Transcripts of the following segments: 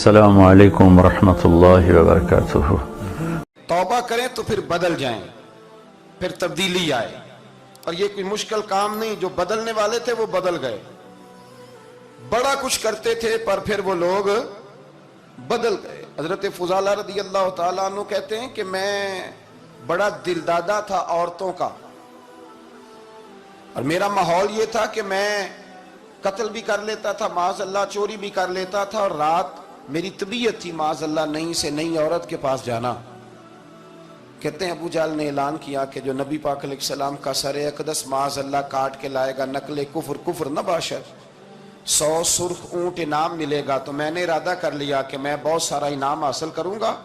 السلام علیکم ورحمۃ اللہ وبرکاتہ۔ توبہ کریں تو پھر بدل جائیں، پھر تبدیلی آئے، اور یہ کوئی مشکل کام نہیں۔ جو بدلنے والے تھے وہ بدل گئے، بڑا کچھ کرتے تھے پر پھر وہ لوگ بدل گئے۔ حضرت فضالہ رضی اللہ تعالیٰ عنہ کہتے ہیں کہ میں بڑا دلدادہ تھا عورتوں کا، اور میرا ماحول یہ تھا کہ میں قتل بھی کر لیتا تھا، معاذ اللہ چوری بھی کر لیتا تھا، اور رات میری طبیعت تھی معاذ اللہ نئی سے نئی عورت کے پاس جانا۔ کہتے ہیں ابو جہل نے اعلان کیا کہ جو نبی پاک علیہ السلام کا سر اقدس معاذ اللہ کاٹ کے لائے گا، نقل کفر کفر نہ باشد، 100 سرخ اونٹ انعام ملے گا۔ تو میں نے ارادہ کر لیا کہ میں بہت سارا انعام حاصل کروں گا۔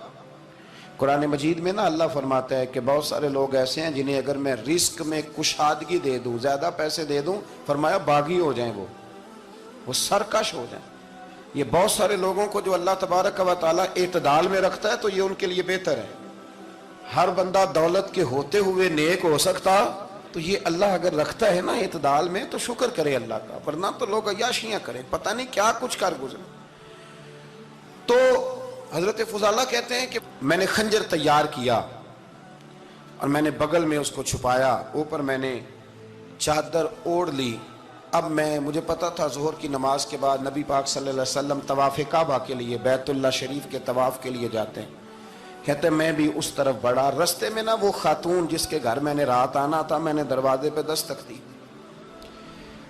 قرآن مجید میں نا اللہ فرماتا ہے کہ بہت سارے لوگ ایسے ہیں جنہیں اگر میں رزق میں کشادگی دے دوں، زیادہ پیسے دے دوں، فرمایا باغی ہو جائیں، وہ سرکش ہو جائیں۔ یہ بہت سارے لوگوں کو جو اللہ تبارک و تعالیٰ اعتدال میں رکھتا ہے تو یہ ان کے لیے بہتر ہے۔ ہر بندہ دولت کے ہوتے ہوئے نیک ہو سکتا، تو یہ اللہ اگر رکھتا ہے نا اعتدال میں تو شکر کرے اللہ کا، ورنہ تو لوگ عیاشیاں کریں، پتہ نہیں کیا کچھ کر گزرے۔ تو حضرت فضالہ کہتے ہیں کہ میں نے خنجر تیار کیا اور میں نے بغل میں اس کو چھپایا، اوپر میں نے چادر اوڑھ لی۔ اب مجھے پتا تھا ظہر کی نماز کے بعد نبی پاک صلی اللہ علیہ وسلم طواف کعبہ کے لیے، بیت اللہ شریف کے طواف کے لیے جاتے ہیں۔ کہتے ہیں میں بھی اس طرف بڑھا، رستے میں نا وہ خاتون جس کے گھر میں نے رات آنا تھا، میں نے دروازے پہ دستک دی۔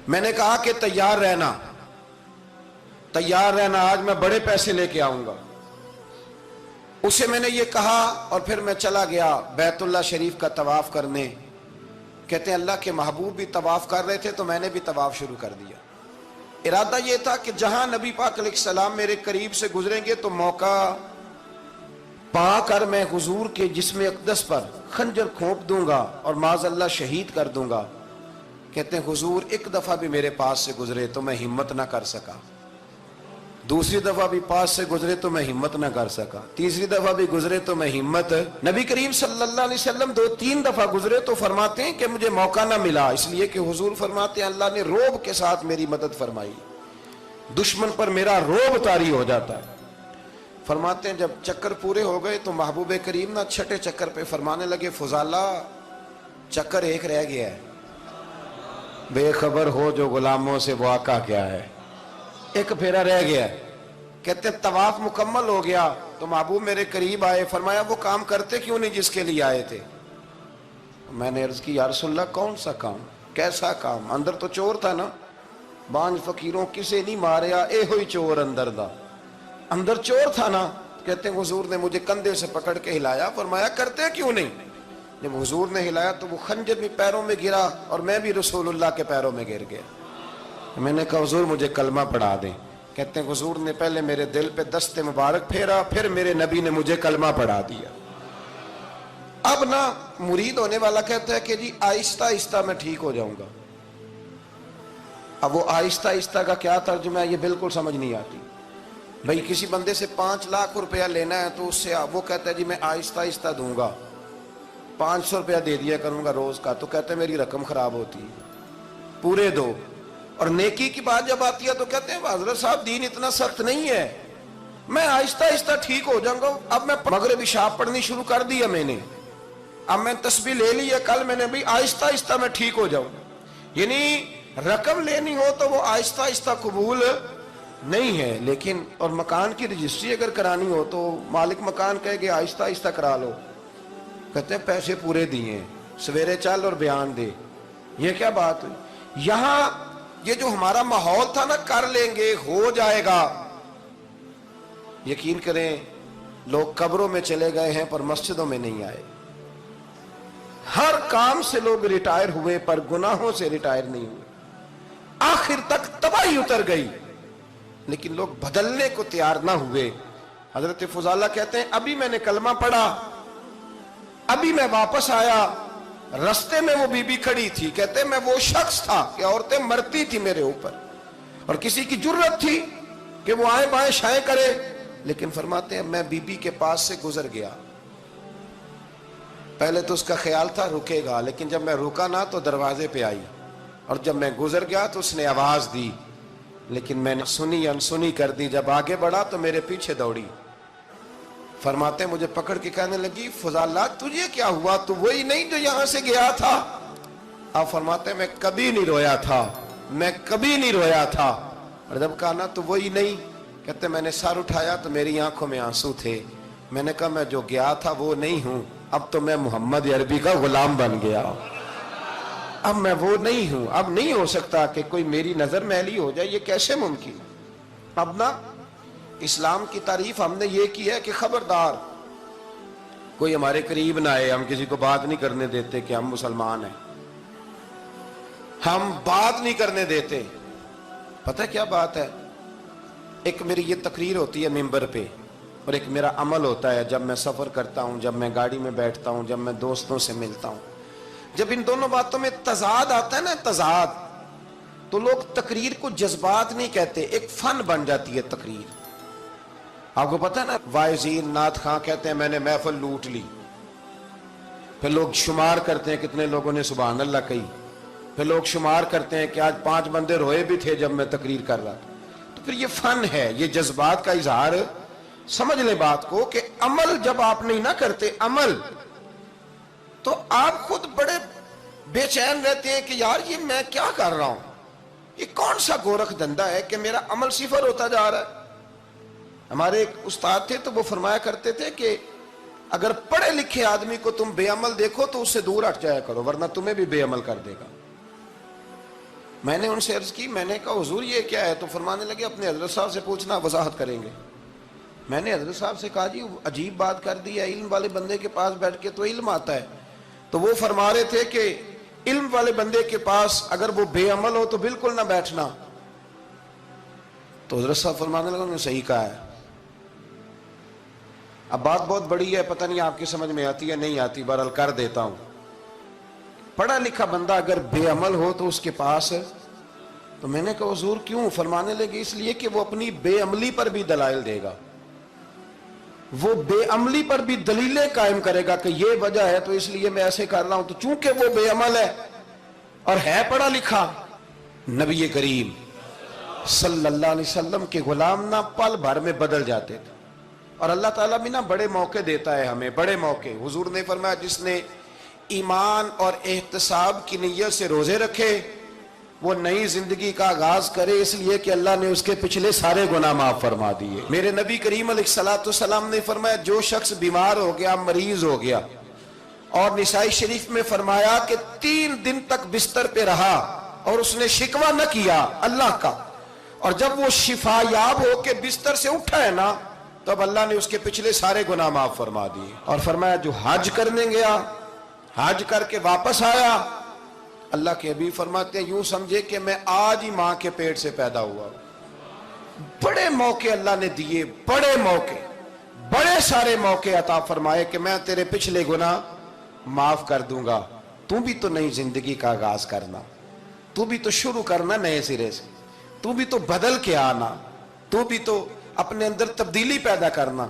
میں نے کہا کہ تیار رہنا، تیار رہنا، آج میں بڑے پیسے لے کے آؤں گا۔ اسے میں نے یہ کہا اور پھر میں چلا گیا بیت اللہ شریف کا طواف کرنے۔ کہتے ہیں اللہ کے محبوب بھی طواف کر رہے تھے تو میں نے بھی طواف شروع کر دیا۔ ارادہ یہ تھا کہ جہاں نبی پاک علیہ السلام میرے قریب سے گزریں گے تو موقع پا کر میں حضور کے جسم اقدس پر خنجر کھونپ دوں گا اور معاذ اللہ شہید کر دوں گا۔ کہتے ہیں حضور ایک دفعہ بھی میرے پاس سے گزرے تو میں ہمت نہ کر سکا، دوسری دفعہ بھی پاس سے گزرے تو میں ہمت نہ کر سکا، تیسری دفعہ بھی گزرے تو میں ہمت۔ نبی کریم صلی اللہ علیہ وسلم 2-3 دفعہ گزرے تو فرماتے ہیں کہ مجھے موقع نہ ملا، اس لیے کہ حضور فرماتے ہیں اللہ نے روب کے ساتھ میری مدد فرمائی، دشمن پر میرا روب طاری ہو جاتا ہے۔ فرماتے ہیں جب چکر پورے ہو گئے تو محبوب کریم نہ چھٹے چکر پہ فرمانے لگے فضالہ چکر ایک رہ گیا ہے، بے خبر ہو جو غلاموں سے وہ آقا کیا ہے، ایک پھیرا رہ گیا۔ کہتے ہیں طواف مکمل ہو گیا تو محبوب میرے قریب آئے، فرمایا وہ کام کرتے کیوں نہیں جس کے لیے آئے تھے؟ میں نے عرض کی یا رسول اللہ کون سا کام، کیسا کام؟ اندر تو چور تھا نا، بانج فقیروں کسے نہیں ماریا اے ہوئی چور اندر دا، اندر چور تھا نا۔ کہتے ہیں حضور نے مجھے کندھے سے پکڑ کے ہلایا، فرمایا کرتے کیوں نہیں؟ جب حضور نے ہلایا تو وہ خنجر بھی پیروں میں گرا اور میں بھی رسول اللہ کے پیروں میں گر گیا۔ میں نے کہا حضور مجھے کلمہ پڑھا دیں۔ کہتے ہیں حضور نے پہلے میرے دل پہ دست مبارک پھیرا، پھر میرے نبی نے مجھے کلمہ پڑھا دیا۔ اب نا مرید ہونے والا کہتا ہے کہ جی آہستہ آہستہ میں ٹھیک ہو جاؤں گا۔ اب وہ آہستہ آہستہ کا کیا ترجمہ ہے یہ بالکل سمجھ نہیں آتی۔ بھئی کسی بندے سے 5 لاکھ روپیہ لینا ہے تو اس سے وہ کہتا ہے جی میں آہستہ آہستہ دوں گا، 500 روپیہ دے دیا کروں گا روز کا، تو کہتے ہیں میری رقم خراب ہوتی ہے، پورے دو۔ اور نیکی کی بات جب آتی ہے تو کہتے ہیں حضرت صاحب دین اتنا سخت نہیں ہے، میں آہستہ آہستہ ٹھیک ہو جاؤں گا۔ اب میں مغرب عشاء پڑھنی شروع کر دیا میں نے، اب میں تسبیح لے لی ہے، کل میں نے بھی آہستہ آہستہ میں ٹھیک ہو جاؤں۔ یعنی رقم لینی ہو تو وہ آہستہ آہستہ قبول نہیں ہے، لیکن اور مکان کی رجسٹری اگر کرانی ہو تو مالک مکان کہے کہ آہستہ آہستہ کرا لو، کہتے ہیں پیسے پورے دیے، سویرے چل اور بیان دے۔ یہ کیا بات ہوئی؟ یہاں یہ جو ہمارا ماحول تھا نا کر لیں گے ہو جائے گا، یقین کریں لوگ قبروں میں چلے گئے ہیں پر مسجدوں میں نہیں آئے۔ ہر کام سے لوگ ریٹائر ہوئے پر گناہوں سے ریٹائر نہیں ہوئے، آخر تک تباہی اتر گئی لیکن لوگ بدلنے کو تیار نہ ہوئے۔ حضرت فضالہ کہتے ہیں ابھی میں نے کلمہ پڑھا، ابھی میں واپس آیا، رستے میں وہ بی بی کھڑی تھی۔ کہتے ہیں میں وہ شخص تھا کہ عورتیں مرتی تھی میرے اوپر اور کسی کی جرت تھی کہ وہ آئیں بائیں شائیں کرے، لیکن فرماتے ہیں میں بی بی کے پاس سے گزر گیا۔ پہلے تو اس کا خیال تھا رکے گا، لیکن جب میں رکا نہ تو دروازے پہ آئی، اور جب میں گزر گیا تو اس نے آواز دی لیکن میں نے سنی انسنی کر دی. جب آگے بڑھا تو میرے پیچھے دوڑی. فرماتے ہیں مجھے پکڑ کے کہنے لگی فضالہ تجھے کیا ہوا, تو وہی نہیں جو یہاں سے گیا تھا. آپ فرماتے ہیں میں کبھی نہیں رویا تھا, میں کبھی نہیں رویا تھا. اور جب کہا نا تو وہی نہیں, کہتے میں نے سر اٹھایا تو میری آنکھوں میں آنسو تھے. میں نے کہا میں جو گیا تھا وہ نہیں ہوں, اب تو میں محمد عربی کا غلام بن گیا. اب میں وہ نہیں ہوں. اب نہیں ہو سکتا کہ کوئی میری نظر میلی ہو جائے, یہ کیسے ممکن. اب نا اسلام کی تعریف ہم نے یہ کی ہے کہ خبردار کوئی ہمارے قریب نہ آئے. ہم کسی کو بات نہیں کرنے دیتے کہ ہم مسلمان ہیں, ہم بات نہیں کرنے دیتے. پتہ کیا بات ہے, ایک میری یہ تقریر ہوتی ہے ممبر پہ, اور ایک میرا عمل ہوتا ہے جب میں سفر کرتا ہوں, جب میں گاڑی میں بیٹھتا ہوں, جب میں دوستوں سے ملتا ہوں. جب ان دونوں باتوں میں تضاد آتا ہے نا, تضاد, تو لوگ تقریر کو جذبات نہیں کہتے, ایک فن بن جاتی ہے تقریر. آپ کو پتہ ہے نا وائزین نعت خواں کہتے ہیں میں نے محفل لوٹ لی. پھر لوگ شمار کرتے ہیں کتنے لوگوں نے سبحان اللہ کہی. پھر لوگ شمار کرتے ہیں کہ آج 5 بندے روئے بھی تھے جب میں تقریر کر رہا تھا. تو پھر یہ فن ہے, یہ جذبات کا اظہار. سمجھ لیں بات کو کہ عمل جب آپ نہیں نہ کرتے عمل, تو آپ خود بڑے بے چین رہتے ہیں کہ یار یہ میں کیا کر رہا ہوں, یہ کون سا گورکھ دھندا ہے کہ میرا عمل صفر ہوتا جا رہا ہے. ہمارے ایک استاد تھے تو وہ فرمایا کرتے تھے کہ اگر پڑھے لکھے آدمی کو تم بے عمل دیکھو تو اس سے دور ہٹ جایا کرو, ورنہ تمہیں بھی بے عمل کر دے گا. میں نے ان سے عرض کی, میں نے کہا حضور یہ کیا ہے, تو فرمانے لگے اپنے حضرت صاحب سے پوچھنا, وضاحت کریں گے. میں نے حضرت صاحب سے کہا جی عجیب بات کر دی ہے, علم والے بندے کے پاس بیٹھ کے تو علم آتا ہے. تو وہ فرما رہے تھے کہ علم والے بندے کے پاس اگر وہ بے عمل ہو تو بالکل نہ بیٹھنا. تو حضرت صاحب فرمانے لگا انہوں نے صحیح کہا ہے. اب بات بہت بڑی ہے, پتہ نہیں آپ کی سمجھ میں آتی ہے نہیں آتی, بہرحال کر دیتا ہوں. پڑھا لکھا بندہ اگر بے عمل ہو تو اس کے پاس, تو میں نے کہا حضور کیوں؟ فرمانے لگے اس لیے کہ وہ اپنی بے عملی پر بھی دلائل دے گا, وہ بے عملی پر بھی دلیلیں قائم کرے گا کہ یہ وجہ ہے تو اس لیے میں ایسے کر رہا ہوں. تو چونکہ وہ بے عمل ہے اور ہے پڑھا لکھا, نبی کریم صلی اللہ علیہ وسلم کے غلام نہ پل بھر میں بدل جاتے تھے. اور اللہ تعالیٰ بھی نا بڑے موقع دیتا ہے ہمیں, بڑے موقع. حضور نے فرمایا جس نے ایمان اور احتساب کی نیت سے روزے رکھے وہ نئی زندگی کا آغاز کرے, اس لیے کہ اللہ نے اس کے پچھلے سارے گناہ معاف فرما دیے. میرے نبی کریم علیہ الصلوۃ والسلام نے فرمایا جو شخص بیمار ہو گیا, مریض ہو گیا, اور نسائی شریف میں فرمایا کہ 3 دن تک بستر پہ رہا اور اس نے شکوہ نہ کیا اللہ کا, اور جب وہ شفا یاب ہو کے بستر سے اٹھا ہے نا, تو اب اللہ نے اس کے پچھلے سارے گناہ معاف فرما دیے. اور فرمایا جو حج کرنے گیا, حج کر کے واپس آیا, اللہ کے حبیب فرماتے ہیں یوں سمجھے کہ میں آج ہی ماں کے پیٹ سے پیدا ہوا. بڑے موقع اللہ نے دیے, بڑے موقع, بڑے سارے موقع عطا فرمائے کہ میں تیرے پچھلے گناہ معاف کر دوں گا. تو بھی تو نئی زندگی کا آغاز کرنا, تو بھی تو شروع کرنا نئے سرے سے, تو بھی تو بدل کے آنا, تو بھی تو اپنے اندر تبدیلی پیدا کرنا.